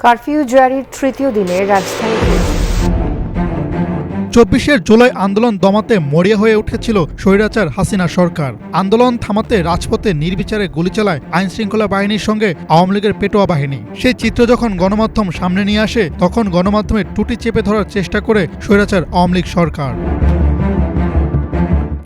Curfew জারির তৃতীয় দিনে রাজধানী ২৪ জুলাই আন্দোলন দমাতে মরিয়া হয়ে উঠেছিল স্বৈরাচার হাসিনা সরকার। আন্দোলন থামাতে রাজপথে নির্বিচারে গুলি চালায় আইনশৃঙ্খলা বাহিনীর সঙ্গে আওয়ামী লীগের পেটোয়া বাহিনী। সেই চিত্র যখন গণমাধ্যম সামনে নিয়ে আসে, তখন গণমাধ্যমের টুটি চেপে ধরার চেষ্টা করে স্বৈরাচার আওয়ামী লীগ সরকার।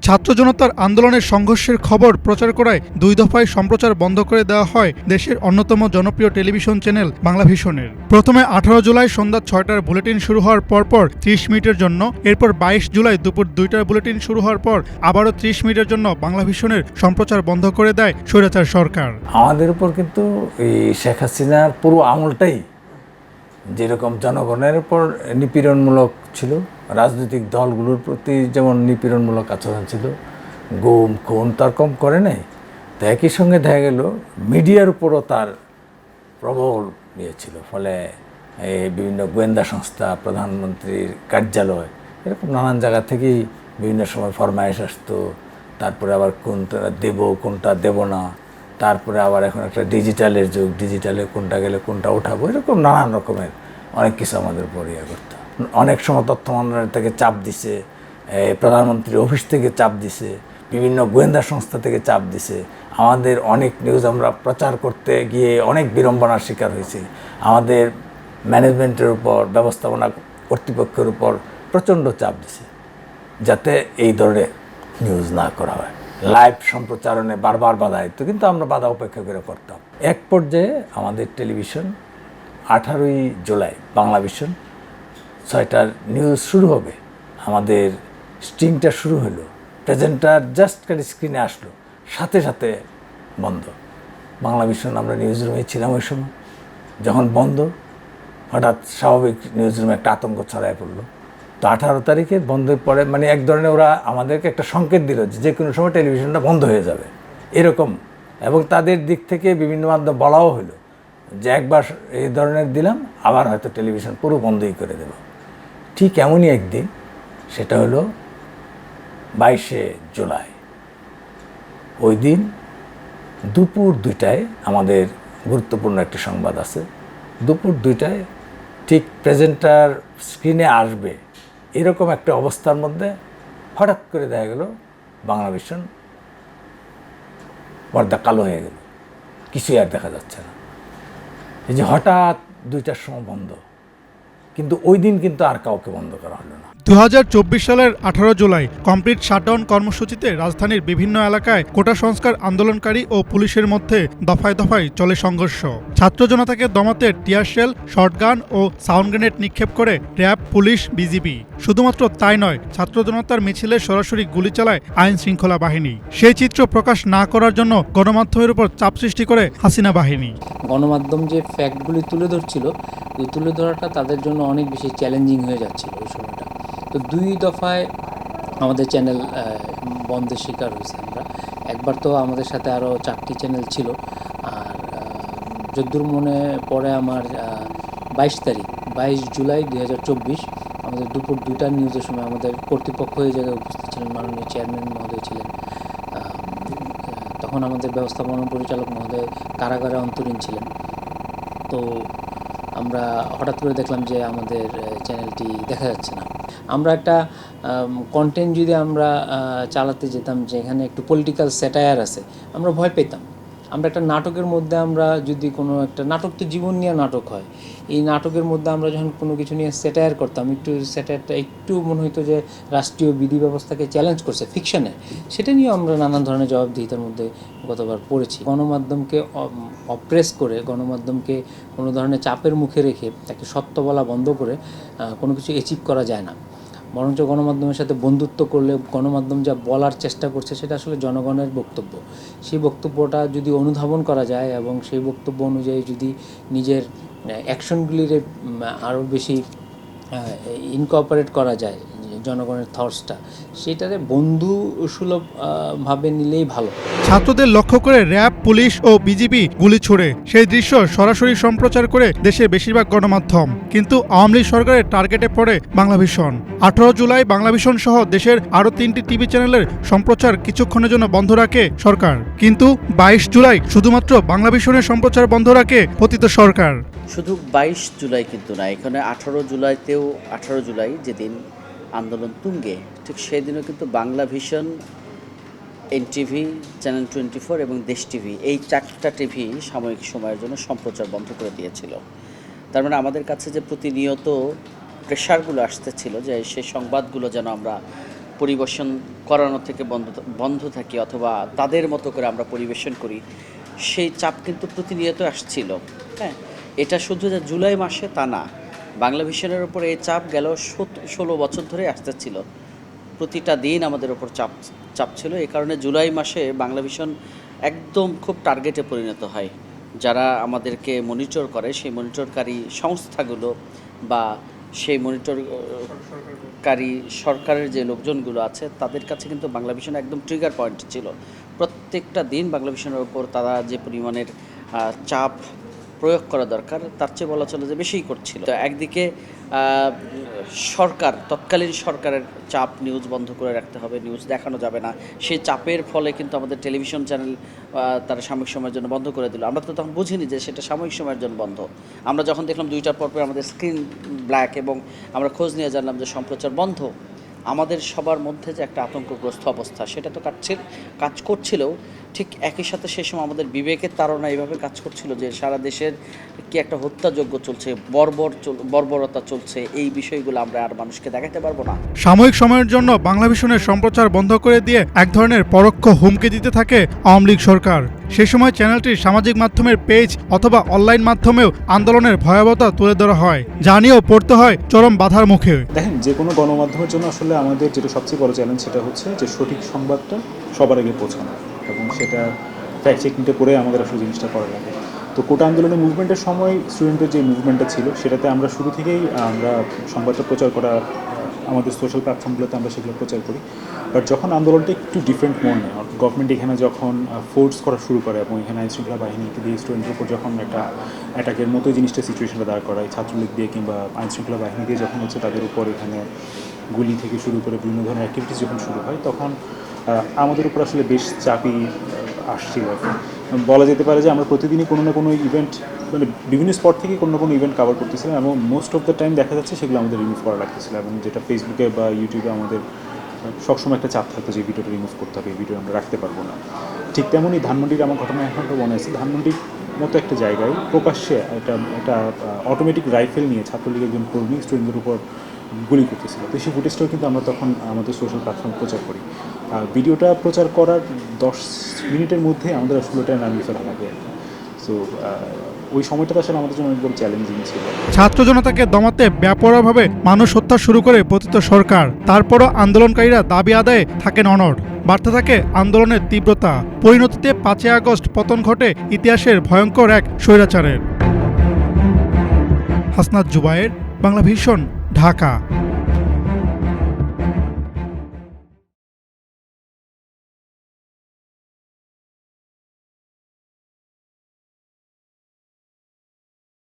ছাত্র জনতার আন্দোলনের সংঘর্ষের খবর প্রচার করায় 2 দফায় সম্প্রচার বন্ধ করে দেওয়া হয় দেশের অন্যতম জনপ্রিয় টেলিভিশন চ্যানেল বাংলাভিশনের। প্রথমে 18 জুলাই সন্ধ্যা 6টার বুলেটিন শুরু হওয়ার পরপর 30 মিনিটের জন্য, এরপর 22 জুলাই দুপুর 2টার বুলেটিন শুরু হওয়ার পর আবারও 30 মিনিটের জন্য বাংলাভিশনের সম্প্রচার বন্ধ করে দেয় স্বৈরাচার সরকার। আমাদের উপর কিন্তু এই শেখ হাসিনার পুরো আমলটাই যেরকম জনগণের উপর নিপীড়নমূলক ছিল, রাজনৈতিক দলগুলোর প্রতি যেমন নিপীড়নমূলক আচরণ ছিল, গুম খুন তার কম করে নাই, তো একই সঙ্গে দেখা গেল মিডিয়ার উপরও তার প্রবল ছিল। ফলে এই বিভিন্ন গোয়েন্দা সংস্থা, প্রধানমন্ত্রীর কার্যালয়, এরকম নানান জায়গা থেকেই বিভিন্ন সময় ফরমায়েশ আসতো। তারপরে আবার কোনটা দেব কোনটা দেব না, তারপরে আবার এখন একটা ডিজিটালের যুগ, ডিজিটালে কোনটা গেলে কোনটা উঠাবো, এরকম নানান রকমের অনেক কিছু আমাদের উপর করতো। অনেক সময় তথ্য মন্ত্রণালয় থেকে চাপ দিছে, প্রধানমন্ত্রীর অফিস থেকে চাপ দিছে, বিভিন্ন গোয়েন্দা সংস্থা থেকে চাপ দিছে। আমাদের অনেক নিউজ আমরা প্রচার করতে গিয়ে অনেক বিড়ম্বনার শিকার হয়েছি। আমাদের ম্যানেজমেন্টের উপর, ব্যবস্থাপনা কর্তৃপক্ষের উপর প্রচণ্ড চাপ দিছে যাতে এই ধরনের নিউজ না করা হয়। লাইভ সম্প্রচারণে বারবার বাধা দিত, কিন্তু আমরা বাধা উপেক্ষা করে করতাম। এক পর্যায়ে আমাদের টেলিভিশন 18ই জুলাই বাংলাভিশন 6টার নিউজ শুরু হবে, আমাদের স্ট্রিংটা শুরু হলো, প্রেজেন্টার জাস্ট খালি স্ক্রিনে আসলো, সাথে সাথে বন্ধ। বাংলাভিশন আমরা নিউজ রুমে ছিলাম ওই সময়, যখন বন্ধ হঠাৎ স্বাভাবিক নিউজ রুমে একটা আতঙ্ক ছড়ায় পড়লো। তো 18 তারিখে বন্ধের পরে মানে এক ধরনের ওরা আমাদেরকে একটা সংকেত দিল যে কোনো সময় টেলিভিশনটা বন্ধ হয়ে যাবে এরকম, এবং তাদের দিক থেকে বিভিন্ন মাধ্যমে বলাও হলো যে একবার এই ধরনের দিলাম, আবার হয়তো টেলিভিশন পুরো বন্ধই করে দেব। ঠিক এমনই একদিন, সেটা হলো 22শে জুলাই। ওই দিন দুপুর 2টায় আমাদের গুরুত্বপূর্ণ একটি সংবাদ আছে। দুপুর 2টায় ঠিক প্রেজেন্টার স্ক্রিনে আসবে এরকম একটা অবস্থার মধ্যে হঠাৎ করে দেখা গেল বাংলাভিশন পর্দা কালো হয়ে গেল, কিছুই আর দেখা যাচ্ছে না। এই যে হঠাৎ 2টার সময় বন্ধ, কিন্তু ওই দিন কিন্তু আর কাউকে বন্ধ করা হলো না। 2024 সালের 18 জুলাই কমপ্লিট শাটডাউন কর্মসূচিতে রাজধানীর বিভিন্ন এলাকায় কোটা সংস্কার আন্দোলনকারী ও পুলিশের মধ্যে দফায় দফায় চলে সংঘর্ষ। ছাত্র জনতাকে দমাতে টিয়ারশেল, শটগান ও সাউন্ড গ্রেনেড নিক্ষেপ করে র‍্যাব, পুলিশ, বিজিবি। শুধুমাত্র তাই নয়, ছাত্র জনতার মিছিলে সরাসরি গুলি চালায় আইন শৃঙ্খলা বাহিনী। সেই চিত্র প্রকাশ না করার জন্য গণমাধ্যমের উপর চাপ সৃষ্টি করে হাসিনা বাহিনী। গণমাধ্যম যে ফ্যাক্টগুলি তুলে ধরছিল, ওই তুলে ধরাটা তাদের জন্য অনেক বেশি চ্যালেঞ্জিং হয়ে যাচ্ছিল ওই সময়টা। তো 2 দফায় আমাদের চ্যানেল বন্ধের শিকার হয়েছে আমরা। একবার তো আমাদের সাথে আরও 4টি চ্যানেল ছিল। আর যদ্দূর মনে পড়ে আমার 22 জুলাই 2024 আমাদের দুপুর 2টার নিউজের সময় আমাদের কর্তৃপক্ষ এই জায়গায় উপস্থিত ছিলেন, মাননীয় চেয়ারম্যান মহোদয় ছিলেন। তখন আমাদের ব্যবস্থাপনা পরিচালক মহোদয় কারাগারে অন্তরীণ ছিলেন। তো আমরা হঠাৎ করে দেখলাম যে আমাদের চ্যানেলটি দেখা যাচ্ছে না। আমরা একটা কন্টেন্ট যদি আমরা চালাতে যেতাম যেখানে একটু পলিটিক্যাল স্যাটায়ার আছে, আমরা ভয় পেতাম। আমরা একটা নাটকের মধ্যে আমরা যদি কোনো একটা নাটক, তো জীবন নিয়ে নাটক হয়, এই নাটকের মধ্যে আমরা যখন কোনো কিছু নিয়ে স্যাটায়ার করতাম, একটু স্যাটায়ারটা একটু মনে হতো যে রাষ্ট্রীয় বিধি ব্যবস্থাকে চ্যালেঞ্জ করছে ফিকশনে, সেটা নিয়েও আমরা নানান ধরনের জবাবদিহিতার মধ্যে গতবার পড়েছি। গণমাধ্যমকে অপ্রেস করে, গণমাধ্যমকে কোনো ধরনের চাপের মুখে রেখে তাকে সত্য বলা বন্ধ করে কোনো কিছু অ্যাচিভ করা যায় না। বরঞ্চ গণমাধ্যমের সাথে বন্ধুত্ব করলে গণমাধ্যম যা বলার চেষ্টা করছে সেটা আসলে জনগণের বক্তব্য। সেই বক্তব্যটা যদি অনুধাবন করা যায় এবং সেই বক্তব্য অনুযায়ী যদি নিজের অ্যাকশনগুলির আরও বেশি ইনকর্পোরেট করা যায় জনগণের থটসটা, সেটারে বন্ধু সুলভ ভাবে নিলেই ভালো। ছাত্রদের লক্ষ্য করে র‍্যাব, পুলিশ ও বিজিবি গুলি ছোড়ে, সেই দৃশ্য সরাসরি সম্প্রচার করে দেশের বেশিরভাগ গণমাধ্যম। কিন্তু আওয়ামী লীগ সরকারের টার্গেটে পড়ে বাংলাভিশন। 18 জুলাই বাংলাভিশন সহ দেশের আরও 3টি টিভি চ্যানেলের সম্প্রচার কিছুক্ষণের জন্য বন্ধ রাখে সরকার। কিন্তু 22 জুলাই শুধুমাত্র বাংলাভিশনের সম্প্রচার বন্ধ রাখে পতিত সরকার। শুধু 22 জুলাই কিন্তু না, এখানে 18 জুলাই যেদিন আন্দোলন তুঙ্গে, ঠিক সেদিনও কিন্তু বাংলা ভিশন, এনটিভি, চ্যানেল 24 এবং দেশ টিভি, এই 4টা টিভি সাময়িক সময়ের জন্য সম্প্রচার বন্ধ করে দিয়েছিল। তার মানে আমাদের কাছে যে প্রতিনিয়ত প্রেশারগুলো আসতেছিল যে সেই সংবাদগুলো যেন আমরা পরিবেশন করানো থেকে বন্ধ থাকি অথবা তাদের মতো করে আমরা পরিবেশন করি, সেই চাপ কিন্তু প্রতিনিয়ত আসছিল। হ্যাঁ, এটা শুধু যে জুলাই মাসে তা না, বাংলা ভিশনের উপর এই চাপ গেল 16 বছর ধরে আসতেছিল। প্রতিটা দিন আমাদের ওপর চাপ ছিল। এই কারণে জুলাই মাসে বাংলা ভিশন একদম খুব টার্গেটে পরিণত হয়। যারা আমাদেরকে মনিটর করে, সেই মনিটরকারী সংস্থাগুলো বা সেই মনিটরকারী সরকারের যে লোকজনগুলো আছে, তাদের কাছে কিন্তু বাংলা ভিশন একদম ট্রিগার পয়েন্ট ছিল। প্রত্যেকটা দিন বাংলা ভিশনের ওপর তারা যে পরিমাণের চাপ প্রয়োগ করা দরকার, তার চেয়ে বলা চলে যে বেশিই করছিল। তো একদিকে তৎকালীন সরকারের চাপ, নিউজ বন্ধ করে রাখতে হবে, নিউজ দেখানো যাবে না, সেই চাপের ফলে কিন্তু আমাদের টেলিভিশন চ্যানেল তারা সাময়িক সময়ের জন্য বন্ধ করে দিল। আমরা তো তখন বুঝিনি যে সেটা সাময়িক সময়ের জন্য বন্ধ। আমরা যখন দেখলাম 2টার পর আমাদের স্ক্রিন ব্ল্যাক এবং আমরা খোঁজ নিয়ে জানলাম যে সম্প্রচার বন্ধ, আমাদের সবার মধ্যে যে একটা আতঙ্কগ্রস্ত অবস্থা, সেটা তো কাজ করছিলেও, ঠিক একই সাথে সেই সময় আমাদের বিবেকের তাড়না এইভাবে কাজ করছিল যে সারা দেশের কি একটা হত্যাযজ্ঞ চলছে, বর্বরতা চলছে, এই বিষয়গুলো আমরা আর মানুষকে দেখাতে পারবো না। সাময়িক সময়ের জন্য বাংলা ভিশনের সম্প্রচার বন্ধ করে দিয়ে এক ধরনের পরোক্ষ হুমকি দিতে থাকে আওয়ামী লীগ সরকার। সে সময় চ্যানেলটির সামাজিক মাধ্যমের পেজ অথবা অনলাইন মাধ্যমেও আন্দোলনের ভয়াবহতা তুলে ধরা হয়, যা নিয়েও পড়তে হয় চরম বাধার মুখে। দেখেন, যে কোনো গণমাধ্যমের জন্য আসলে আমাদের যেটা সবচেয়ে বড় চ্যালেঞ্জ, সেটা হচ্ছে যে সঠিক সংবাদটা সবার আগে পৌঁছানো, এবং সেটা ফ্যাক্ট চেকিংটা করে আমাদের আসলে জিনিসটা করা লাগে। তো কোটা আন্দোলনের মুভমেন্টের সময় স্টুডেন্টের যে মুভমেন্টটা ছিল, সেটাতে আমরা শুরু থেকেই আমরা সংবাদটা প্রচার করা, আমাদের সোশ্যাল প্ল্যাটফর্মগুলোতে আমরা সেগুলো প্রচার করি। বাট যখন আন্দোলনটা একটু ডিফারেন্ট মোড় নেয়, গভর্নমেন্ট এখানে যখন ফোর্স করা শুরু করে এবং এখানে আইনশৃঙ্খলা বাহিনীকে দিয়ে স্টুডেন্টের উপর যখন একটা অ্যাটাকের মতো জিনিসটা সিচুয়েশনটা দাঁড় করায়, ছাত্রলীগ দিয়ে কিংবা আইনশৃঙ্খলা বাহিনী দিয়ে যখন হচ্ছে তাদের উপর এখানে গুলি থেকে শুরু করে বিভিন্ন ধরনের অ্যাক্টিভিটিস যখন শুরু হয়, তখন আমাদের উপর আসলে বেশ চাপই আসছিল। বলা যেতে পারে যে আমরা প্রতিদিনই কোনো না কোনো ইভেন্ট, মানে বিভিন্ন স্পট থেকে কোনো না কোনো ইভেন্ট কভার করতেছিলাম, এবং মোস্ট অফ দ্য টাইম দেখা যাচ্ছে সেগুলো আমাদের রিমুভ করা লাগতেছিল, এবং যেটা ফেসবুকে বা ইউটিউবে আমাদের সবসময় একটা চাপ থাকতো যে ভিডিওটা রিমুভ করতে হবে, এই ভিডিও আমরা রাখতে পারবো না। ঠিক তেমনই ধানমন্ডির আমার ঘটনা এখনও মনে আছে। ধানমন্ডির মতো একটা জায়গায় প্রকাশ্যে একটা অটোমেটিক রাইফেল নিয়ে ছাত্রলীগের একজন কর্মী স্টুডেন্টদের উপর গুলি করতেছিল। তো সেই ফুটেজটাও কিন্তু আমরা তখন আমাদের সোশ্যাল প্ল্যাটফর্মে প্রচার করি। ভিডিওটা প্রচার করার 10 মিনিটের মধ্যে আমাদের আসলে ওটা নামিয়ে ফেলা লাগে। সো ওই সময়টা আসলে আমাদের জন্য অনেক বড় চ্যালেঞ্জিং ছিল। ছাত্র জনতাকে দমাতে ব্যাপকভাবে মানুষ হত্যা শুরু করে পতিত সরকার, তারপরও আন্দোলনকারীরা দাবি আদায়ে থাকেন অনড়। বাড়তে থাকে আন্দোলনের তীব্রতা। পরিণতিতে 5 আগস্ট পতন ঘটে ইতিহাসের ভয়ঙ্কর এক স্বৈরাচারের। হাসনাত জুবায়ের, বাংলা ভিশন, ঢাকা।